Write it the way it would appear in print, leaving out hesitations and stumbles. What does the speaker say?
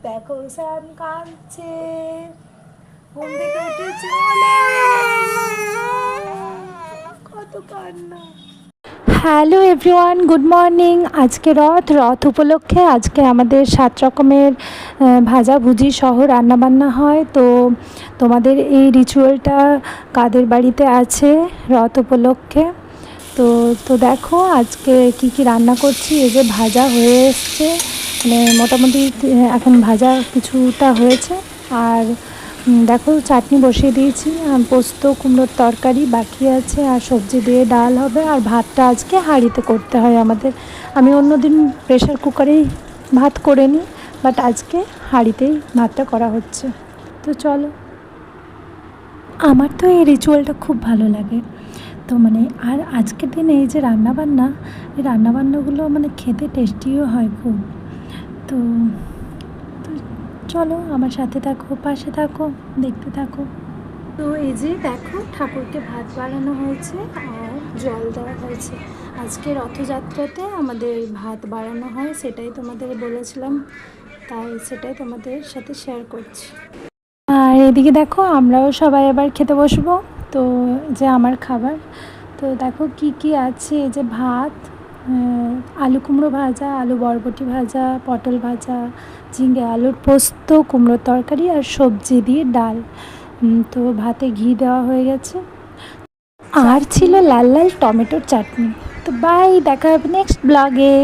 দেখো স্যাম কাঁদছে, ঘুম থেকে উঠেছে কত কান্না। Hello everyone, good morning. আজকে রথ উপলক্ষে আজকে আমাদের 7 রকমের ভাজাভুজি সহ রান্নাবান্না হয়। তো তোমাদের এই রিচুয়ালটা কাদের বাড়িতে আছে রথ উপলক্ষে? তো তো দেখো আজকে কি কি রান্না করছি। এই যে ভাজা হয়ে এসছে, মানে মোটামুটি এখন ভাজা কিছুটা হয়েছে। আর দেখো চাটনি বসিয়ে দিয়েছি, আর পোস্ত কুমড়োর তরকারি বাকি আছে, আর সবজি দিয়ে ডাল হবে। আর ভাতটা আজকে হাঁড়িতে করতে হয় আমাদের। আমি অন্যদিন প্রেশার কুকারেই ভাত করে নিই, বাট আজকে হাঁড়িতেই ভাতটা করা হচ্ছে। তো চলো, আমার তো এই রিচুয়ালটা খুব ভালো লাগে। তো মানে আর আজকের দিনে এই যে রান্নাবান্না, এই রান্নাবান্নাগুলো মানে খেতে টেস্টিও হয় খুব। তো তো চলো আমার সাথে থাকো, পাশে থাকো, দেখতে থাকো। তো এই যে দেখো ঠাকুরকে ভাত বাড়ানো হয়েছে আর জল দেওয়া হয়েছে। আজকে রথযাত্রাতে আমাদের ভাত বাড়ানো হয়, সেটাই তোমাদের বলেছিলাম, তাই সেটাই তোমাদের সাথে শেয়ার করছি। আর এদিকে দেখো আমরাও সবাই আবার খেতে বসবো। তো যে আমার খাবার, তো দেখো কি কি আছে। এই যে ভাত, আলু কুমড়ো ভাজা, আলু বরবটি ভাজা, পটল ভাজা, ঝিঙে আলুর পোস্ত, কুমড়োর তরকারি আর সবজি দিয়ে ডাল। তো ভাতে ঘি দেওয়া হয়ে গেছে, আর ছিল লাল লাল টমেটোর চাটনি। তো বাই, দেখা হবে নেক্সট ব্লগে।